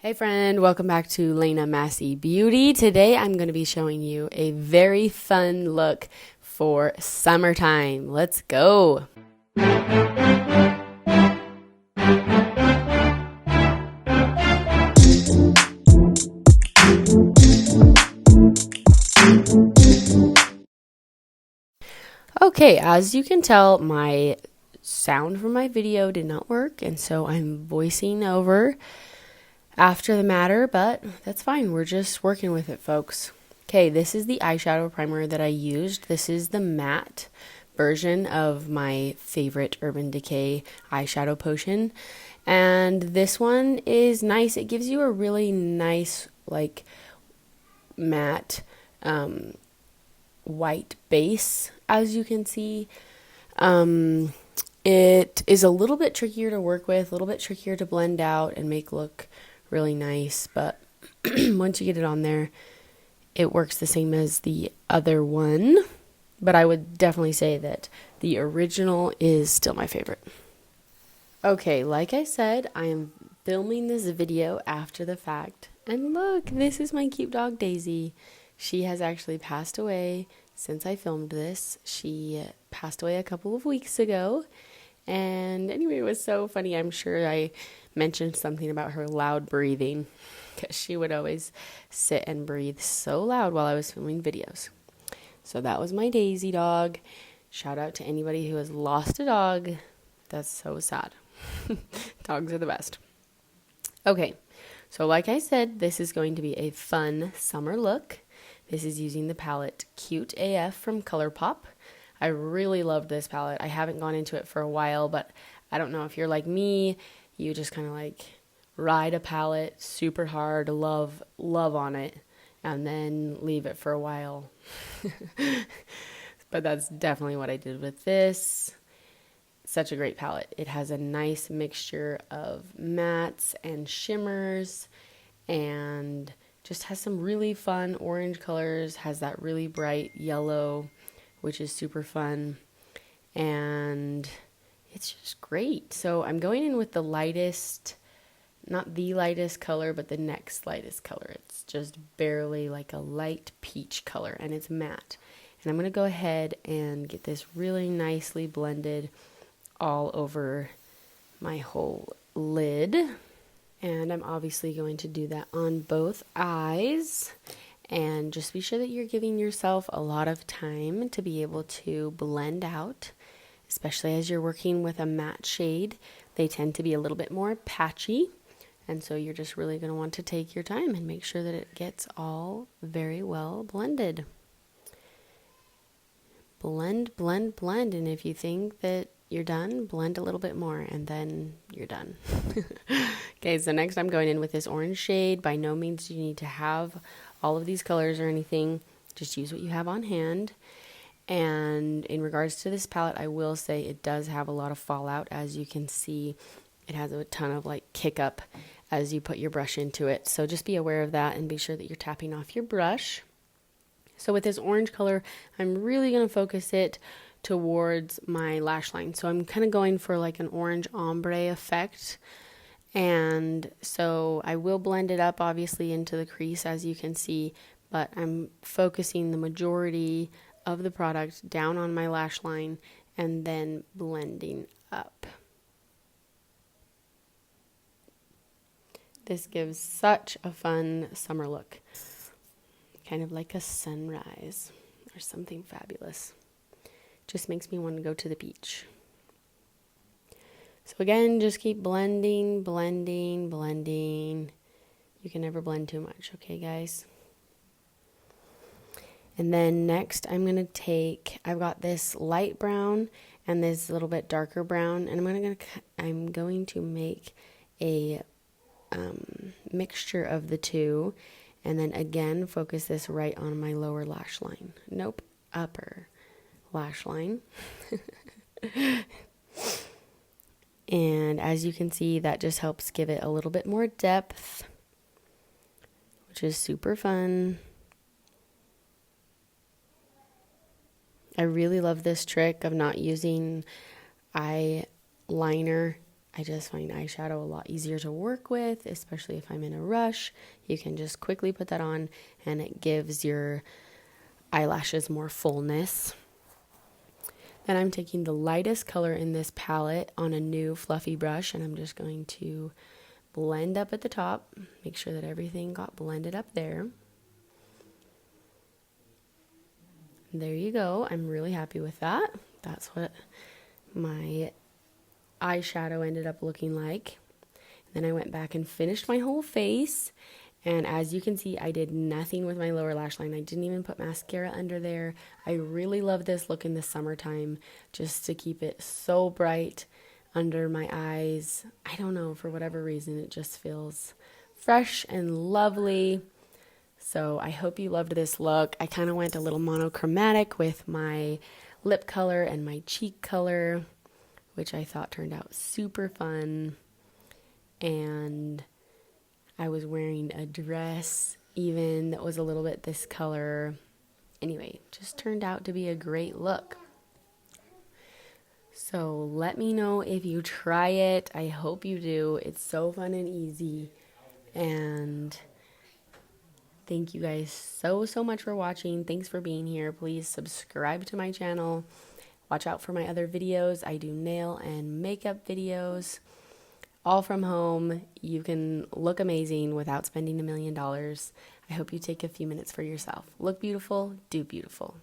Hey friend, welcome back to Lena Massey Beauty. Today I'm going to be showing you a very fun look for summertime. Let's go. Okay, as you can tell, my sound from my video did not work, and so I'm voicing over after the matter, but that's fine. We're just working with it, folks. Okay, this is the eyeshadow primer that I used. This is the matte version of my favorite Urban Decay eyeshadow potion. And this one is nice. It gives you a really nice, like, matte white base, as you can see. It is a little bit trickier to work with, a little bit trickier to blend out and make look really nice, but once you get it on there, it works the same as the other one. But I would definitely say that the original is still my favorite. Okay, like I said, I am filming this video after the fact, and look, this is my cute dog Daisy. She has actually passed away since I filmed this. She passed away a couple of weeks ago. And anyway, it was so funny. I'm sure I mentioned something about her loud breathing, because she would always sit and breathe so loud while I was filming videos. So that was my Daisy dog. Shout out to anybody who has lost a dog. That's so sad. Dogs are the best. Okay, so like I said, this is going to be a fun summer look. This is using the palette Cute AF from ColourPop. I really loved this palette. I haven't gone into it for a while, but I don't know if you're like me, you just kind of like ride a palette super hard, love on it, and then leave it for a while. But that's definitely what I did with this. Such a great palette. It has a nice mixture of mattes and shimmers, and just has some really fun orange colors, has that really bright yellow, which is super fun, and it's just great. So I'm going in with the lightest, not the lightest color, but the next lightest color. It's just barely like a light peach color, and it's matte. And I'm going to go ahead and get this really nicely blended all over my whole lid. And I'm obviously going to do that on both eyes. And just be sure that you're giving yourself a lot of time to be able to blend out, especially as you're working with a matte shade. They tend to be a little bit more patchy, and so you're just really going to want to take your time and make sure that it gets all very well blended. Blend, blend, blend, and if you think that you're done, blend a little bit more, and then you're done. Okay, so next I'm going in with this orange shade. By no means do you need to have all of these colors or anything. Just use what you have on hand. And in regards to this palette, I will say it does have a lot of fallout. As you can see, it has a ton of like kick up as you put your brush into it. So just be aware of that and be sure that you're tapping off your brush. So with this orange color, I'm really going to focus it towards my lash line. So I'm kind of going for like an orange ombre effect. And so I will blend it up obviously into the crease, as you can see, but I'm focusing the majority of the product down on my lash line and then blending up. This gives such a fun summer look, kind of like a sunrise or something fabulous. Just makes me want to go to the beach. So again, just keep blending, blending, blending. You can never blend too much, okay, guys? And then next, I'm going to take, I've got this light brown and this little bit darker brown, and I'm going to make a mixture of the two, and then again, focus this right on my lower lash line. Nope, upper lash line. And as you can see, that just helps give it a little bit more depth, which is super fun. I really love this trick of not using eyeliner I just find eyeshadow a lot easier to work with, especially if I'm in a rush. You can just quickly put that on and it gives your eyelashes more fullness. Then I'm taking the lightest color in this palette on a new fluffy brush, and I'm just going to blend up at the top, make sure that everything got blended up there. There you go. I'm really happy with that. That's what my eyeshadow ended up looking like. Then I went back and finished my whole face, and as you can see, I did nothing with my lower lash line. I didn't even put mascara under there. I really love this look in the summertime, just to keep it so bright under my eyes. I don't know, for whatever reason, it just feels fresh and lovely. So I hope you loved this look. I kind of went a little monochromatic with my lip color and my cheek color, which I thought turned out super fun. And I was wearing a dress even that was a little bit this color. Anyway, just turned out to be a great look. So let me know if you try it. I hope you do. It's so fun and easy. And thank you guys so much for watching. Thanks for being here. Please subscribe to my channel. Watch out for my other videos. I do nail and makeup videos, all from home. You can look amazing without spending $1 million. I hope you take a few minutes for yourself. Look beautiful, do beautiful.